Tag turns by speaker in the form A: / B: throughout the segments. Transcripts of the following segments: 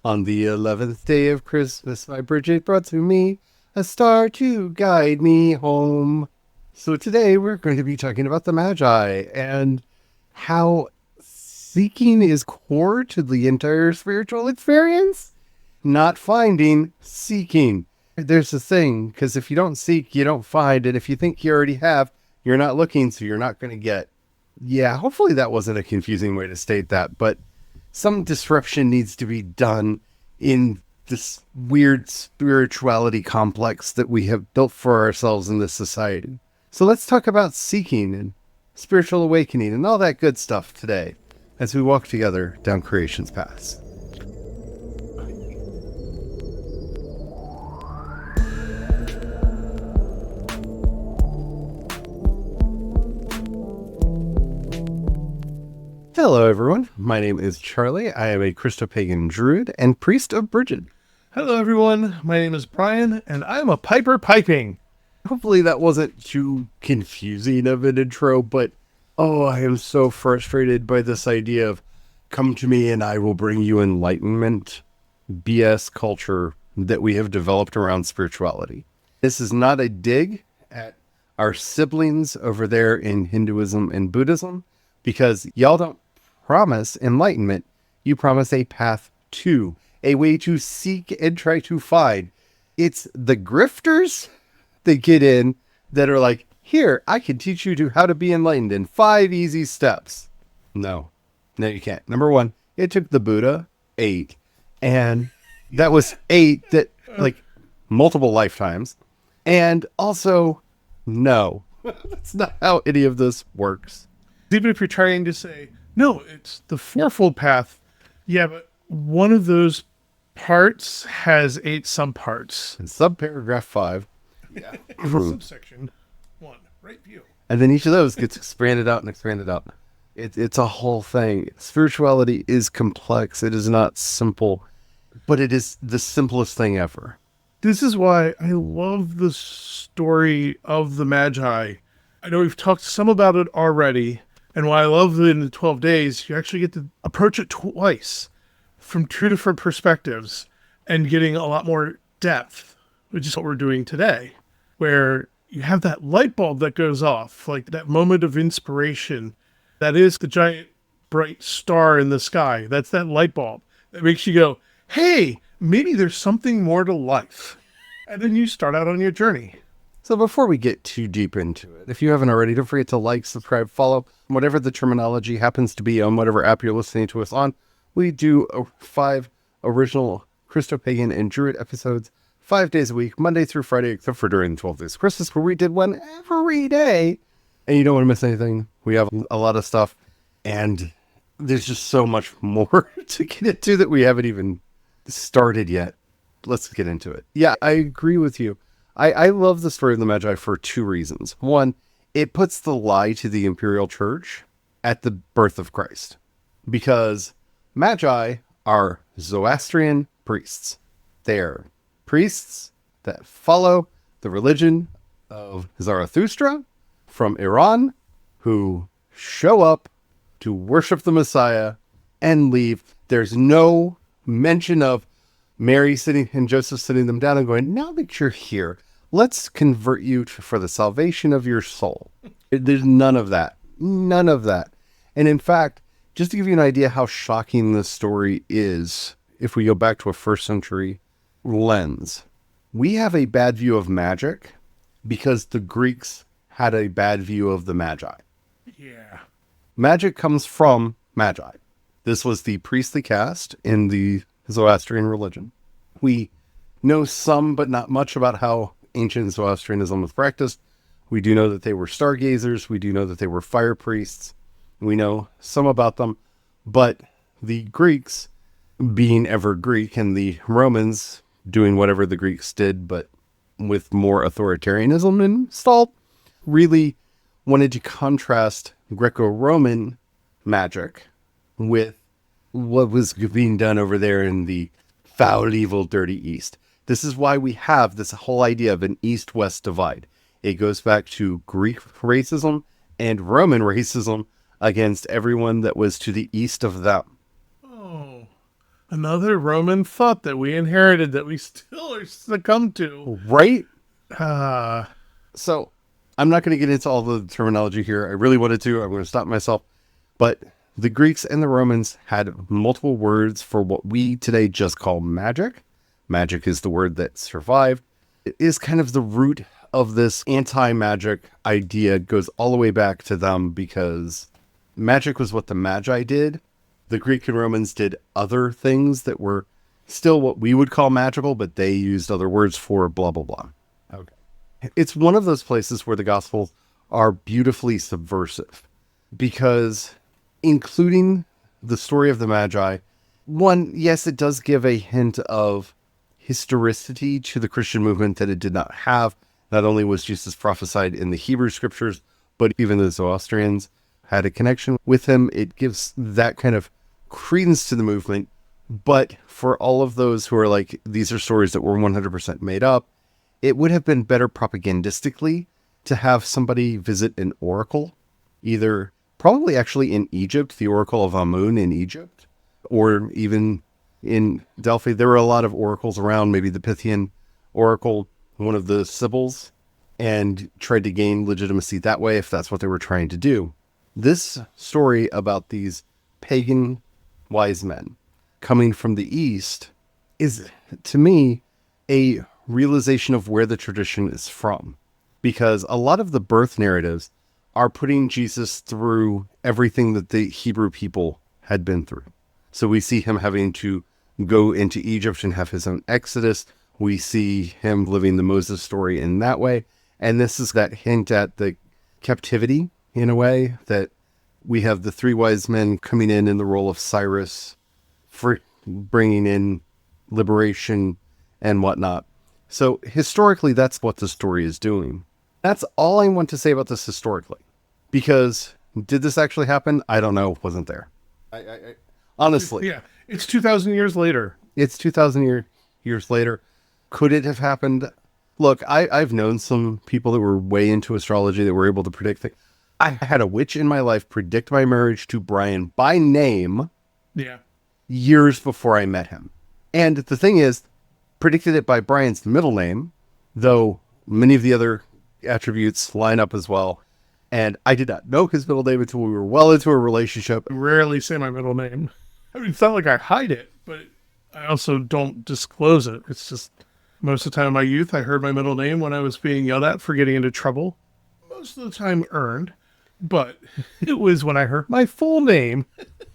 A: On the 11th day of Christmas, my Bridget brought to me a star to guide me home. So today we're going to be talking about the Magi and how seeking is core to the entire spiritual experience. Not finding, seeking. There's a thing, because if you don't seek, you don't find. And if you think you already have, you're not looking, so you're not going to get. Yeah, hopefully that wasn't a confusing way to state that, but some disruption needs to be done in this weird spirituality complex that we have built for ourselves in this society. So let's talk about seeking and spiritual awakening and all that good stuff today as we walk together down creation's path. Hello, everyone. My name is Charlie. I am a Christopagan druid and priest of Bridget.
B: Hello, everyone. My name is Brian, and I'm a piper piping.
A: Hopefully that wasn't too confusing of an intro, but I am so frustrated by this idea of come to me and I will bring you enlightenment BS culture that we have developed around spirituality. This is not a dig at our siblings over there in Hinduism and Buddhism, because y'all don't promise enlightenment. You promise a path to, a way to seek and try to find. It's the grifters that get in that are like, here, I can teach you how to be enlightened in 5 easy steps. No, you can't. Number one, it took the Buddha 8, and that was 8 that like multiple lifetimes. And also, no, that's not how any of this works.
B: Even if you're trying to say, no, it's the fourfold path. Yeah, but one of those parts has 8 subparts.
A: In subparagraph 5.
B: Yeah. Subsection 1, right view.
A: And then each of those gets expanded out and expanded out. It's a whole thing. Spirituality is complex. It is not simple, but it is the simplest thing ever.
B: This is why I love the story of the Magi. I know we've talked some about it already. And why I love that in the 12 days, you actually get to approach it twice from 2 different perspectives and getting a lot more depth, which is what we're doing today, where you have that light bulb that goes off, like that moment of inspiration. That is the giant bright star in the sky. That's that light bulb that makes you go, hey, maybe there's something more to life. And then you start out on your journey.
A: So before we get too deep into it, if you haven't already, don't forget to like, subscribe, follow, whatever the terminology happens to be on whatever app you're listening to us on. We do 5 original Christopagan and Druid episodes 5 days a week, Monday through Friday, except for during the 12 days of Christmas, where we did one every day. And you don't want to miss anything. We have a lot of stuff, and there's just so much more to get into that we haven't even started yet. Let's get into it. Yeah, I agree with you. I love the story of the Magi for 2 reasons. One, it puts the lie to the imperial church at the birth of Christ, because Magi are Zoroastrian priests. They are priests that follow the religion of Zarathustra from Iran, who show up to worship the Messiah and leave. There's no mention of Mary sitting and Joseph sitting them down and going, now that you're here, let's convert you for the salvation of your soul. There's none of that. None of that. And in fact, just to give you an idea how shocking this story is, if we go back to a 1st century lens, we have a bad view of magic because the Greeks had a bad view of the Magi.
B: Yeah.
A: Magic comes from Magi. This was the priestly caste in the Zoroastrian religion. We know some, but not much about how ancient Zoroastrianism was practiced. We do know that they were stargazers. We do know that they were fire priests. We know some about them, but the Greeks being ever Greek and the Romans doing whatever the Greeks did, but with more authoritarianism installed, really wanted to contrast Greco-Roman magic with what was being done over there in the foul, evil, dirty East. This is why we have this whole idea of an East-West divide. It goes back to Greek racism and Roman racism against everyone that was to the east of them.
B: Oh, Another Roman thought that we inherited that we still are succumb to.
A: Right?
B: Uh,
A: So I'm not going to get into all the terminology here. I really wanted to. I'm going to stop myself. But the Greeks and the Romans had multiple words for what we today just call magic. Magic is the word that survived. It is kind of the root of this anti-magic idea. It goes all the way back to them because magic was what the Magi did. The Greek and Romans did other things that were still what we would call magical, but they used other words for blah, blah, blah. Okay. It's one of those places where the Gospels are beautifully subversive because including the story of the Magi, one, yes, it does give a hint of historicity to the Christian movement that it did not have. Not only was Jesus prophesied in the Hebrew scriptures, but even the Zoroastrians had a connection with him. It gives that kind of credence to the movement. But for all of those who are like, these are stories that were 100% made up, it would have been better propagandistically to have somebody visit an oracle, either probably actually in Egypt, the Oracle of Amun in Egypt, or even in Delphi. There were a lot of oracles around, maybe the Pythian oracle, one of the Sibyls, and tried to gain legitimacy that way if that's what they were trying to do. This story about these pagan wise men coming from the East is, to me, a realization of where the tradition is from. Because a lot of the birth narratives are putting Jesus through everything that the Hebrew people had been through. So we see him having to go into Egypt and have his own exodus. We see him living the Moses story in that way. And this is that hint at the captivity, in a way, that we have the three wise men coming in the role of Cyrus for bringing in liberation and whatnot. So historically, that's what the story is doing. That's all I want to say about this historically. Because did this actually happen? I don't know. Wasn't there. Honestly.
B: yeah, it's 2,000 years later.
A: It's 2,000 years later. Could it have happened? Look, I've known some people that were way into astrology that were able to predict things. I had a witch in my life predict my marriage to Brian by name years before I met him. And the thing is, predicted it by Brian's middle name, though many of the other attributes line up as well. And I did not know his middle name until we were well into a relationship.
B: I rarely say my middle name. I mean, it's not like I hide it, but I also don't disclose it. It's just most of the time in my youth, I heard my middle name when I was being yelled at for getting into trouble. Most of the time earned, but it was when I heard my full name.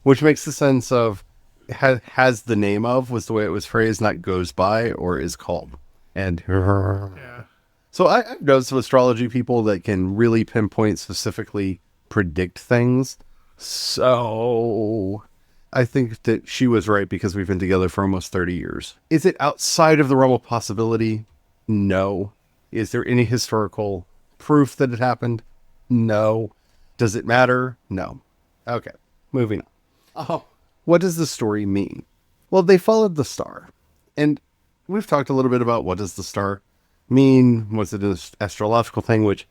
A: Which makes the sense of has the name of was the way it was phrased, not goes by or is called. And
B: Yeah.
A: so I've known some astrology people that can really pinpoint, specifically predict things. So I think that she was right because we've been together for almost 30 years. Is it outside of the realm of possibility? No. Is there any historical proof that it happened? No. Does it matter? No. Okay, moving on. Oh, what does the story mean? Well, they followed the star. And we've talked a little bit about what does the star mean? Was it an astrological thing? Which,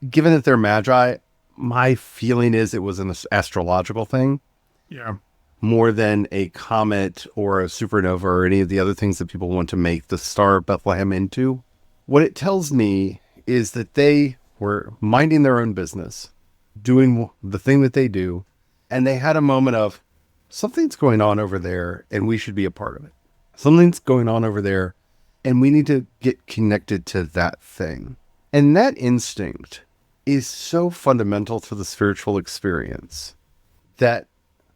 A: given that they're Magi, my feeling is it was an astrological thing.
B: Yeah.
A: More than a comet or a supernova or any of the other things that people want to make the Star of Bethlehem into. What it tells me is that they were minding their own business, doing the thing that they do, and they had a moment of, something's going on over there and we should be a part of it. Something's going on over there and we need to get connected to that thing. And that instinct is so fundamental to the spiritual experience that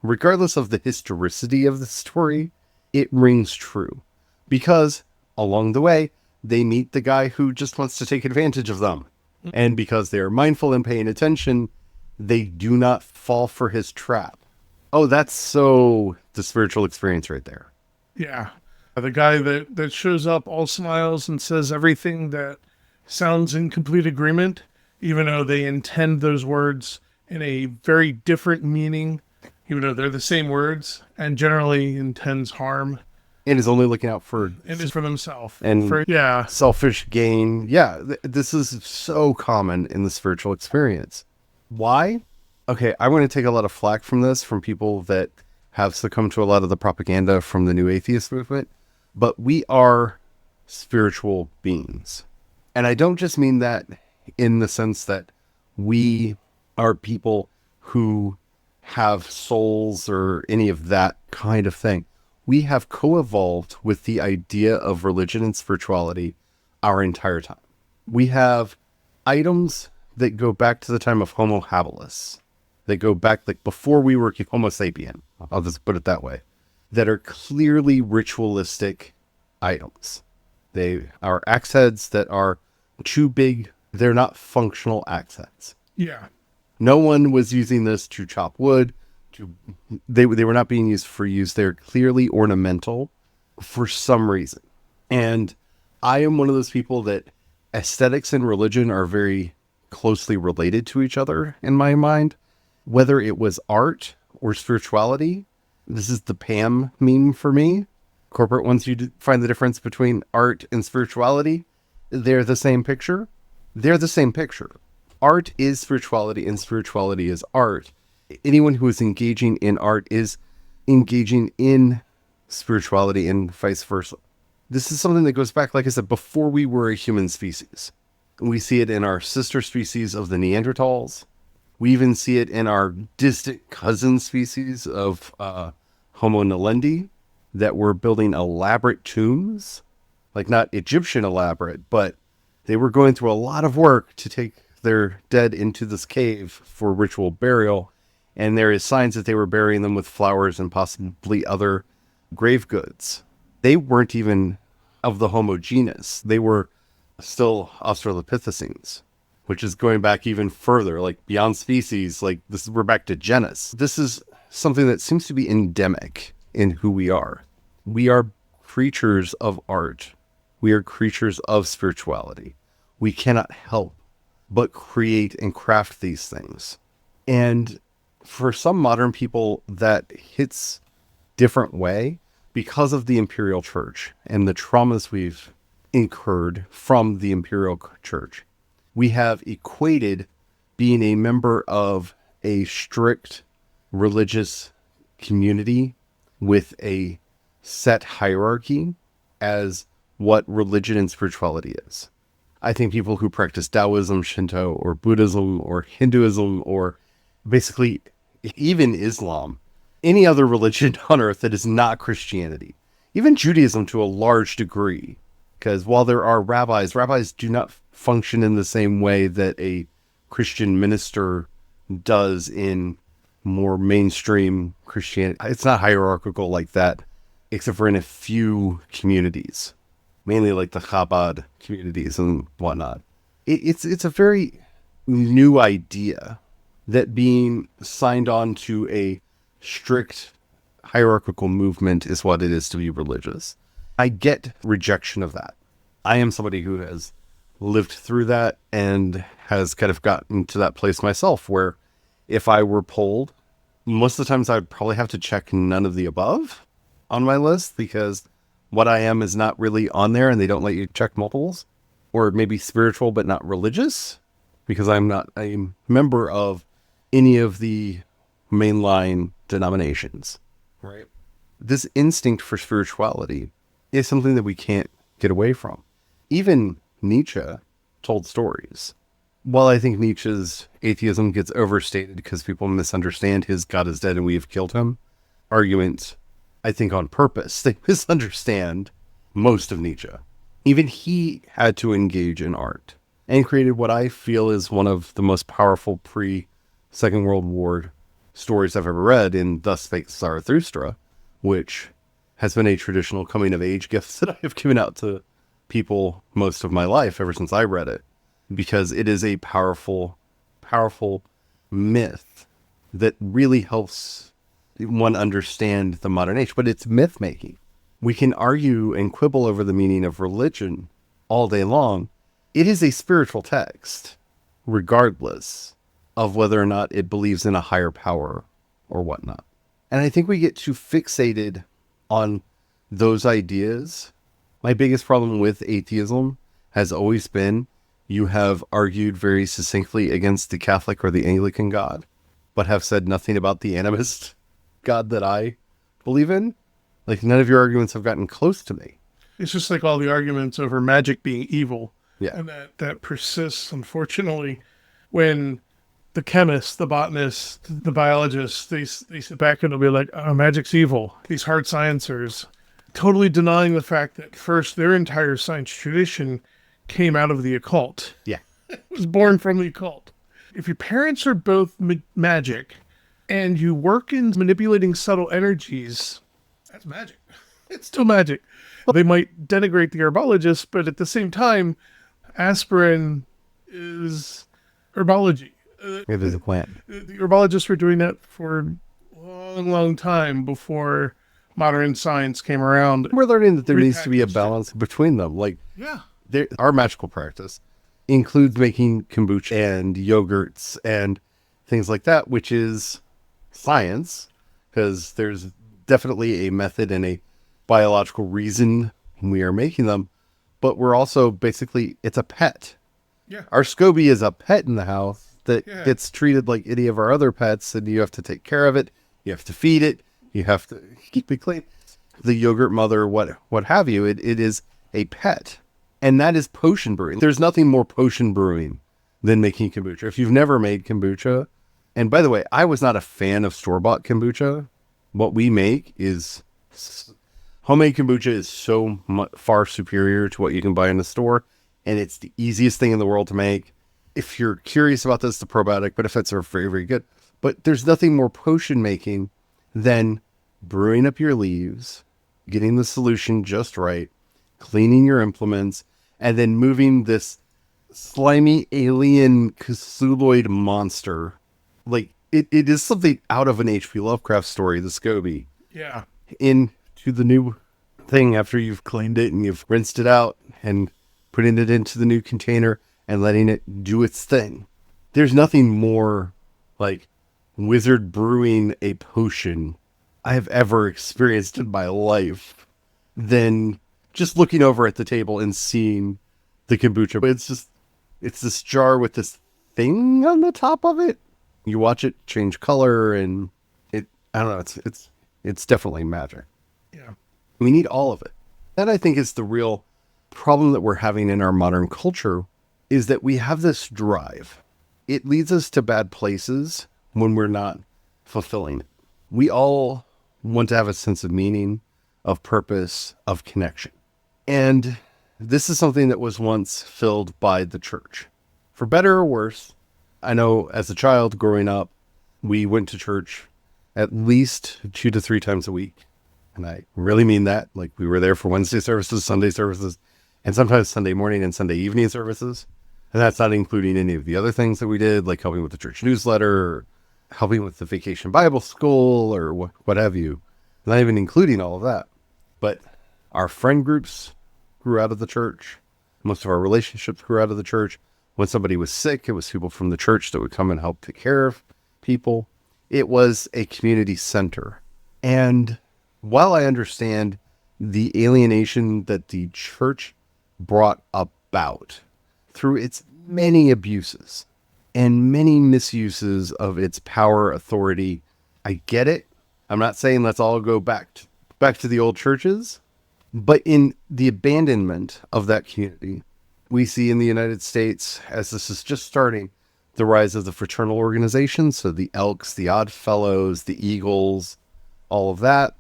A: regardless of the historicity of the story, it rings true. Because along the way, they meet the guy who just wants to take advantage of them. And because they are mindful and paying attention, they do not fall for his trap. Oh, that's so the spiritual experience right there.
B: Yeah. The guy that shows up all smiles and says everything that sounds in complete agreement, even though they intend those words in a very different meaning, even though they're the same words, and generally intends harm.
A: And is only looking out for...
B: And is for themselves.
A: And
B: yeah.
A: Selfish gain. Yeah, this is so common in the spiritual experience. Why? Okay, I want to take a lot of flack from this, from people that have succumbed to a lot of the propaganda from the new atheist movement, but we are spiritual beings. And I don't just mean that in the sense that we are people who have souls or any of that kind of thing. We have co-evolved with the idea of religion and spirituality our entire time. We have items that go back to the time of Homo habilis. They go back like before we were Homo sapien. I'll just put it that way. That are clearly ritualistic items. They are axe heads that are too big. They're not functional axe heads.
B: Yeah.
A: No one was using this to chop wood. They were not being used for use. They're clearly ornamental for some reason. And I am one of those people that aesthetics and religion are very closely related to each other in my mind. Whether it was art or spirituality, this is the Pam meme for me. Corporate wants you to find the difference between art and spirituality. They're the same picture. They're the same picture. Art is spirituality and spirituality is art. Anyone who is engaging in art is engaging in spirituality and vice versa. This is something that goes back, like I said, before we were a human species. We see it in our sister species of the Neanderthals. We even see it in our distant cousin species of Homo naledi that were building elaborate tombs. Like not Egyptian elaborate, but they were going through a lot of work to take their dead into this cave for ritual burial. And there is signs that they were burying them with flowers and possibly other grave goods. They weren't even of the Homo genus. They were still Australopithecines, which is going back even further, like beyond species. Like we're back to genus. This is something that seems to be endemic in who we are. We are creatures of art. We are creatures of spirituality. We cannot help but create and craft these things. And for some modern people, that hits different way because of the imperial church and the traumas we've incurred from the imperial church. We have equated being a member of a strict religious community with a set hierarchy as what religion and spirituality is. I think people who practice Taoism, Shinto, or Buddhism, or Hinduism, or basically even Islam, any other religion on earth that is not Christianity, even Judaism to a large degree, because while there are rabbis do not function in the same way that a Christian minister does in more mainstream Christianity. It's not hierarchical like that, except for in a few communities, mainly like the Chabad communities and whatnot. It's a very new idea that being signed on to a strict hierarchical movement is what it is to be religious. I get rejection of that. I am somebody who has lived through that and has kind of gotten to that place myself where if I were polled, most of the times I'd probably have to check none of the above on my list because what I am is not really on there and they don't let you check multiples, or maybe spiritual but not religious because I'm not a member of any of the mainline denominations, right? This instinct for spirituality is something that we can't get away from. Even Nietzsche told stories. While I think Nietzsche's atheism gets overstated because people misunderstand his God is dead and we have killed him argument, I think on purpose, they misunderstand most of Nietzsche. Even he had to engage in art and created what I feel is one of the most powerful pre-Second World War stories I've ever read in Thus Spake Zarathustra, which has been a traditional coming-of-age gift that I have given out to people most of my life ever since I read it, because it is a powerful, powerful myth that really helps one understand the modern age. But it's myth-making. We can argue and quibble over the meaning of religion all day long. It is a spiritual text, regardless of whether or not it believes in a higher power or whatnot. And I think we get too fixated on those ideas. My biggest problem with atheism has always been you have argued very succinctly against the Catholic or the Anglican God, but have said nothing about the animist God that I believe in. Like, none of your arguments have gotten close to me.
B: It's just like all the arguments over magic being evil.
A: Yeah.
B: And that persists, unfortunately, when the chemists, the botanists, the biologists, they sit back and they'll be like, oh, magic's evil. These hard sciencers, totally denying the fact that first their entire science tradition came out of the occult.
A: Yeah.
B: It was born from the occult. If your parents are both magic and you work in manipulating subtle energies, that's magic. It's still magic. They might denigrate the herbologist, but at the same time, aspirin is herbology.
A: It is a plant.
B: The herbologists were doing that for a long, long time before modern science came around.
A: We're learning that there needs to be a balance between them. Like,
B: Yeah.
A: our magical practice includes making kombucha and yogurts and things like that, which is science, because there's definitely a method and a biological reason we are making them. But we're also basically, it's a pet.
B: Yeah.
A: Our SCOBY is a pet in the house that
B: Yeah.
A: gets treated like any of our other pets, and you have to take care of it. You have to feed it. You have to keep it clean. The yogurt mother, what have you, it is a pet. And that is potion brewing. There's nothing more potion brewing than making kombucha. If you've never made kombucha, and by the way, I was not a fan of store-bought kombucha. What we make is homemade kombucha is so far superior to what you can buy in the store, and it's the easiest thing in the world to make. If you're curious about this, the probiotic benefits are very, very good. But there's nothing more potion making than brewing up your leaves, getting the solution just right, cleaning your implements, and then moving this slimy alien Cthulhuid monster. Like, it is something out of an H.P. Lovecraft story, the SCOBY,
B: Yeah.
A: into the new thing after you've cleaned it and you've rinsed it out and putting it into the new container and letting it do its thing. There's nothing more like wizard brewing a potion I have ever experienced in my life than just looking over at the table and seeing the kombucha. But it's this jar with this thing on the top of it. You watch it change color, and I don't know, it's definitely magic.
B: Yeah.
A: We need all of it. That, I think, is the real problem that we're having in our modern culture, is that we have this drive. It leads us to bad places when we're not fulfilling it. We all want to have a sense of meaning, of purpose, of connection. And this is something that was once filled by the church. For better or worse, I know as a child growing up, we went to church at least 2 to 3 times a week. And I really mean that. Like, we were there for Wednesday services, Sunday services, and sometimes Sunday morning and Sunday evening services. And that's not including any of the other things that we did, like helping with the church newsletter, or helping with the Vacation Bible School, or what have you. Not even including all of that. But our friend groups grew out of the church. Most of our relationships grew out of the church. When somebody was sick, it was people from the church that would come and help take care of people. It was a community center. And while I understand the alienation that the church brought about through its many abuses and many misuses of its power, authority, I get it. I'm not saying let's all go back to the old churches, but in the abandonment of that community, we see in the United States, as this is just starting, the rise of the fraternal organizations. So the Elks, the Odd Fellows, the Eagles, all of that.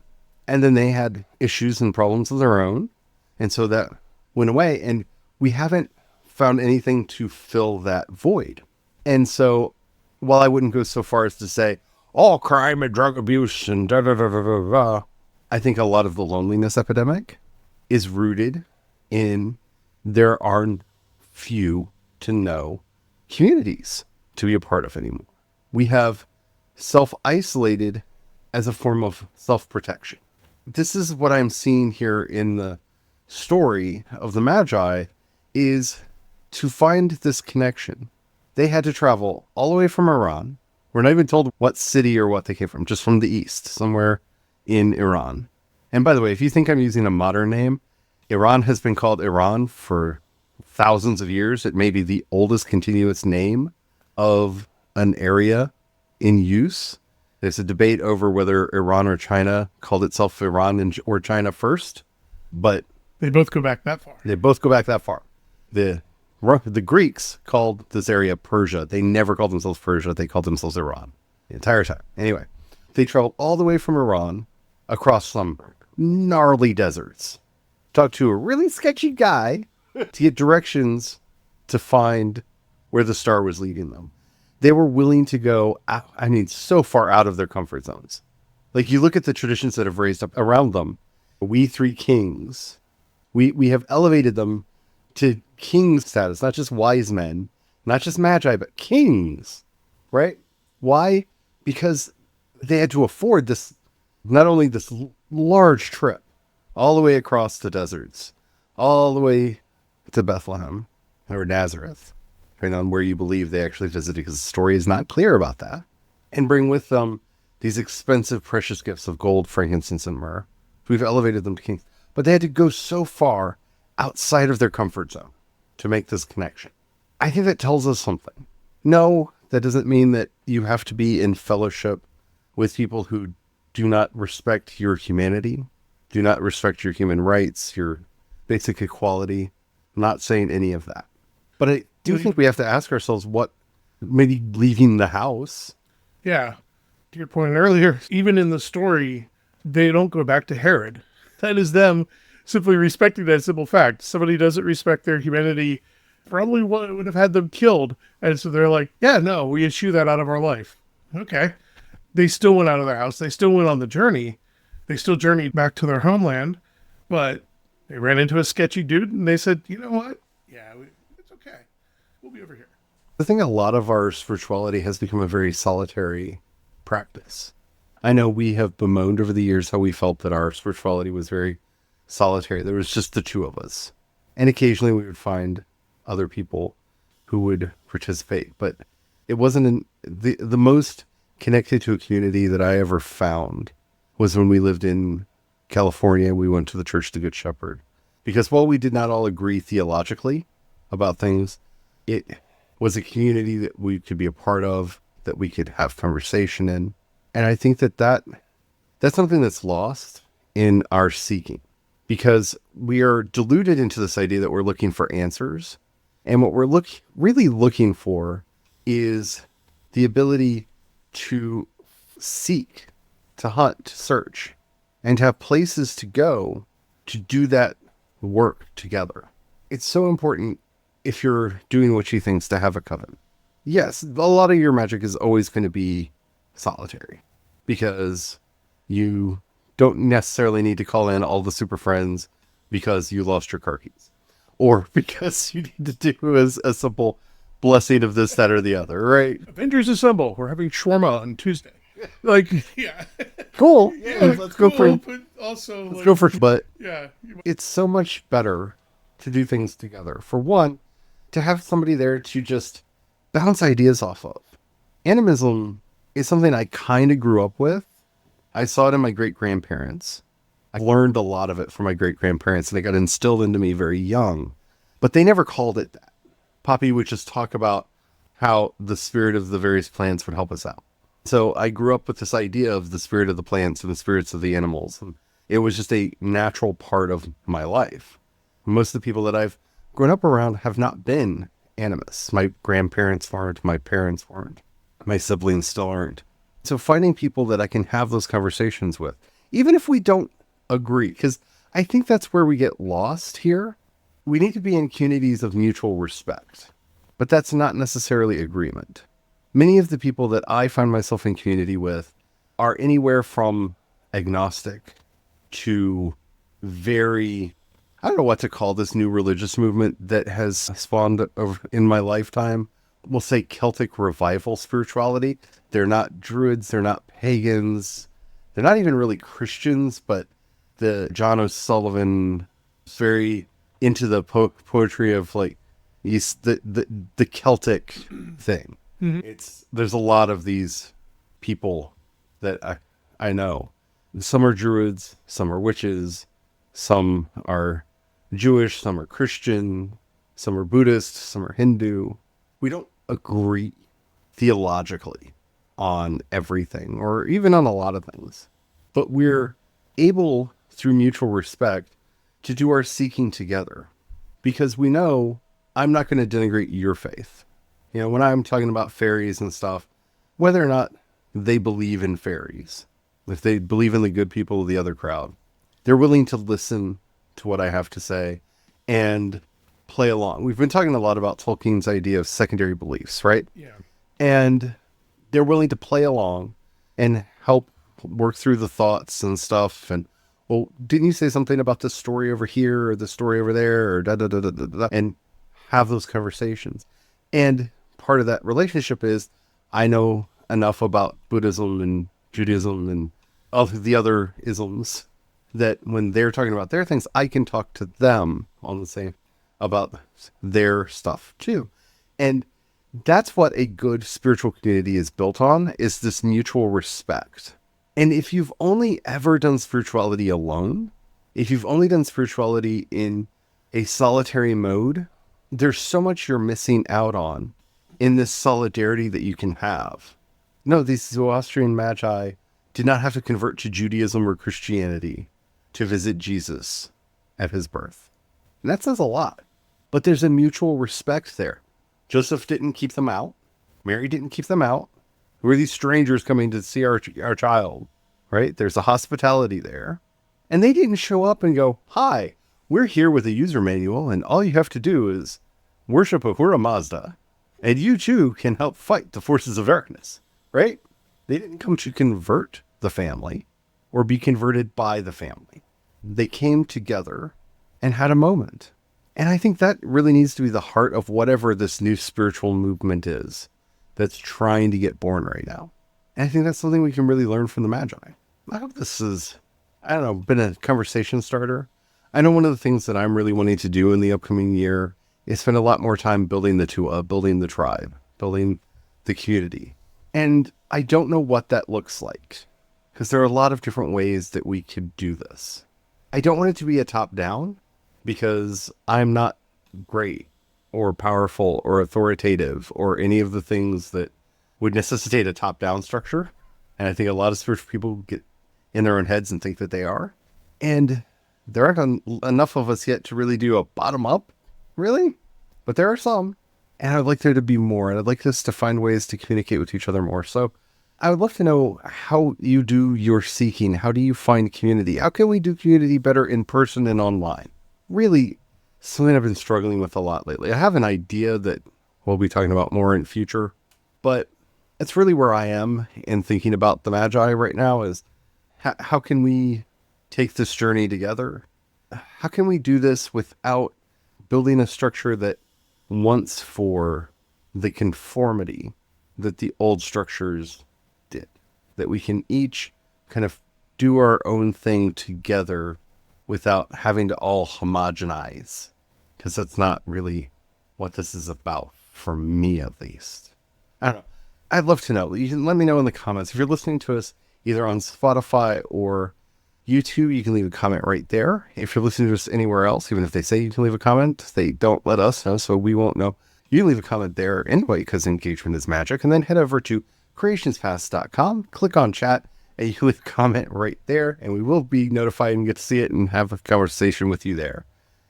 A: And then they had issues and problems of their own. And so that went away. And we haven't found anything to fill that void. And so while I wouldn't go so far as to say, all crime and drug abuse and da-da-da-da-da-da, I think a lot of the loneliness epidemic is rooted in there are few to no communities to be a part of anymore. We have self-isolated as a form of self-protection. This is what I'm seeing here in the story of the Magi, is to find this connection. They had to travel all the way from Iran. We're not even told what city or what they came from, just from the east, somewhere in Iran. And by the way, if you think I'm using a modern name, Iran has been called Iran for thousands of years. It may be the oldest continuous name of an area in use. There's a debate over whether Iran or China called itself Iran or China first, but
B: They both go back that far.
A: they both go back that far. The Greeks called this area Persia. They never called themselves Persia. They called themselves Iran the entire time. Anyway, they traveled all the way from Iran across some gnarly deserts, talked to a really sketchy guy to get directions to find where the star was leading them. They were willing to go, so far out of their comfort zones. Like, you look at the traditions that have raised up around them. We three kings, we have elevated them to king status, not just wise men, not just magi, but kings, right? Why? Because they had to afford this, not only this large trip all the way across the deserts, all the way to Bethlehem or Nazareth, depending on where you believe they actually visited, because the story is not clear about that, and bring with them these expensive, precious gifts of gold, frankincense, and myrrh. We've elevated them to kings, but they had to go so far outside of their comfort zone to make this connection. I think that tells us something. No, that doesn't mean that you have to be in fellowship with people who do not respect your humanity, do not respect your human rights, your basic equality. I'm not saying any of that. But I do think we have to ask ourselves what, maybe leaving the house.
B: Yeah. To your point earlier, even in the story, they don't go back to Herod. That is them simply respecting that simple fact. Somebody doesn't respect their humanity, probably would have had them killed. And so they're like, yeah, no, we eschew that out of our life. Okay. They still went out of their house. They still went on the journey. They still journeyed back to their homeland, but they ran into a sketchy dude and they said, you know what? Yeah, it's okay. We'll be over here.
A: I think a lot of our spirituality has become a very solitary practice. I know we have bemoaned over the years how we felt that our spirituality was very solitary. There was just the two of us. And occasionally we would find other people who would participate. But it wasn't the most connected to a community that I ever found was when we lived in California. We went to the Church of the Good Shepherd. Because while we did not all agree theologically about things, it was a community that we could be a part of, that we could have conversation in. And I think that's something that's lost in our seeking, because we are deluded into this idea that we're looking for answers. And what we're really looking for is the ability to seek, to hunt, to search, and to have places to go to do that work together. It's so important, if you're doing what you think, to have a coven. Yes, a lot of your magic is always going to be solitary, because you don't necessarily need to call in all the super friends because you lost your car keys, or because you need to do a simple blessing of this, that, or the other, right?
B: Avengers Assemble. We're having shawarma on Tuesday. Like, yeah.
A: Cool. Yeah, let's go for it.
B: But also,
A: Let's go for it. But
B: yeah.
A: it's so much better to do things together. For one, to have somebody there to just bounce ideas off of. Animism is something I kind of grew up with. I saw it in my great-grandparents. I learned a lot of it from my great-grandparents, and it got instilled into me very young. But they never called it that. Poppy would just talk about how the spirit of the various plants would help us out. So I grew up with this idea of the spirit of the plants and the spirits of the animals. And it was just a natural part of my life. Most of the people that I've grown up around have not been animists. My grandparents weren't, my parents weren't, my siblings still aren't. So finding people that I can have those conversations with, even if we don't agree, because I think that's where we get lost here. We need to be in communities of mutual respect, but that's not necessarily agreement. Many of the people that I find myself in community with are anywhere from agnostic to very, I don't know what to call this new religious movement that has spawned in my lifetime. We'll say Celtic revival spirituality. They're not druids, they're not pagans, they're not even really Christians, but the John O'Sullivan is very into the poetry of like the Celtic thing. Mm-hmm. There's a lot of these people that I know. Some are druids, some are witches, some are Jewish, some are Christian, some are Buddhist, some are Hindu. We don't agree theologically on everything or even on a lot of things. But we're able, through mutual respect, to do our seeking together because we know I'm not going to denigrate your faith. You know, when I'm talking about fairies and stuff, whether or not they believe in fairies, if they believe in the good people of the other crowd, they're willing to listen to what I have to say and play along. We've been talking a lot about Tolkien's idea of secondary beliefs, right?
B: Yeah.
A: And they're willing to play along and help work through the thoughts and stuff. And, well, didn't you say something about this story over here or the story over there or da da da da da da, and have those conversations. And part of that relationship is I know enough about Buddhism and Judaism and all the other isms that when they're talking about their things, I can talk to them on the same about their stuff too. And that's what a good spiritual community is built on, is this mutual respect. And if you've only ever done spirituality alone, if you've only done spirituality in a solitary mode, there's so much you're missing out on in this solidarity that you can have. No, these Zoroastrian Magi did not have to convert to Judaism or Christianity to visit Jesus at his birth. And that says a lot. But there's a mutual respect there. Joseph didn't keep them out. Mary didn't keep them out. Who are these strangers coming to see our child? Right? There's a hospitality there. And they didn't show up and go, hi, we're here with a user manual, and all you have to do is worship Ahura Mazda, and you too can help fight the forces of darkness. Right? They didn't come to convert the family or be converted by the family. They came together and had a moment. And I think that really needs to be the heart of whatever this new spiritual movement is that's trying to get born right now. And I think that's something we can really learn from the Magi. I hope this has, been a conversation starter. I know one of the things that I'm really wanting to do in the upcoming year is spend a lot more time building the tribe, building the community. And I don't know what that looks like, because there are a lot of different ways that we could do this. I don't want it to be a top-down, because I'm not great or powerful or authoritative or any of the things that would necessitate a top-down structure. And I think a lot of spiritual people get in their own heads and think that they are. And there aren't enough of us yet to really do a bottom-up, really. But there are some. And I'd like there to be more. And I'd like us to find ways to communicate with each other more. So I would love to know how you do your seeking. How do you find community? How can we do community better in person and online? Really something I've been struggling with a lot lately. I have an idea that we'll be talking about more in future, but it's really where I am in thinking about the Magi right now is how can we take this journey together? How can we do this without building a structure that wants for the conformity that the old structures did? That we can each kind of do our own thing together without having to all homogenize, because that's not really what this is about, for me at least. I don't know. I'd love to know. You can let me know in the comments. If you're listening to us either on Spotify or YouTube, you can leave a comment right there. If you're listening to us anywhere else, even if they say you can leave a comment, they don't let us know, so we won't know. You can leave a comment there anyway, because engagement is magic, and then head over to creationspass.com, click on chat, and you can leave a comment right there, and we will be notified and get to see it and have a conversation with you there.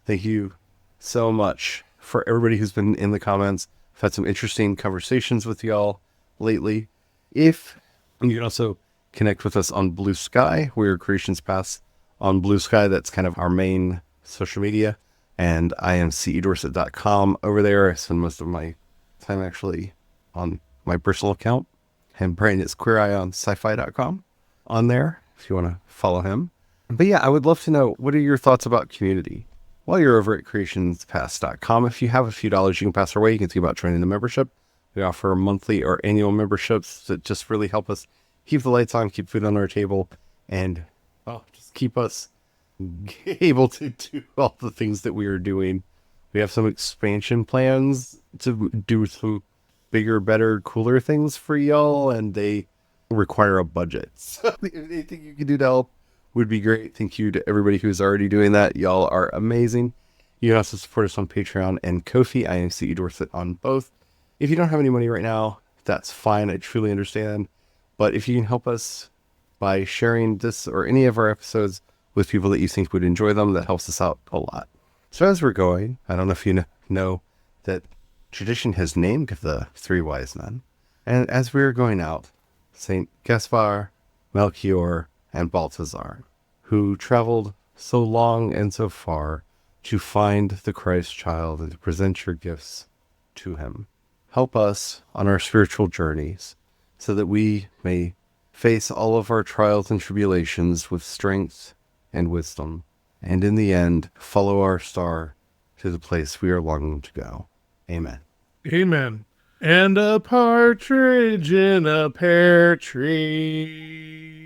A: Thank you so much for everybody who's been in the comments. I've had some interesting conversations with y'all lately. If you can also connect with us on Blue Sky, we're Creations Pass on Blue Sky. That's kind of our main social media. And I am cedorset.com over there. I spend most of my time actually on my personal account. And Brian is Queer Eye on sci-fi.com on there if you want to follow him. But yeah, I would love to know, what are your thoughts about community? While you're over at creationspass.com, if you have a few dollars you can pass our way, you can think about joining the membership. We offer monthly or annual memberships that just really help us keep the lights on, keep food on our table, and just keep us able to do all the things that we are doing. We have some expansion plans to do some bigger, better, cooler things for y'all, and they require a budget. So anything you can do to help would be great. Thank you to everybody who's already doing that. Y'all are amazing. You can also support us on Patreon and Ko-fi. I am CE Dorset on both. If you don't have any money right now, that's fine. I truly understand. But if you can help us by sharing this or any of our episodes with people that you think would enjoy them, that helps us out a lot. So as we're going, I don't know if you know that tradition has named the three wise men. And as we are going out, Saint Gaspar, Melchior, and Balthazar, who traveled so long and so far to find the Christ child and to present your gifts to him. Help us on our spiritual journeys so that we may face all of our trials and tribulations with strength and wisdom, and in the end, follow our star to the place we are longing to go. Amen.
B: Amen. And a partridge in a pear tree.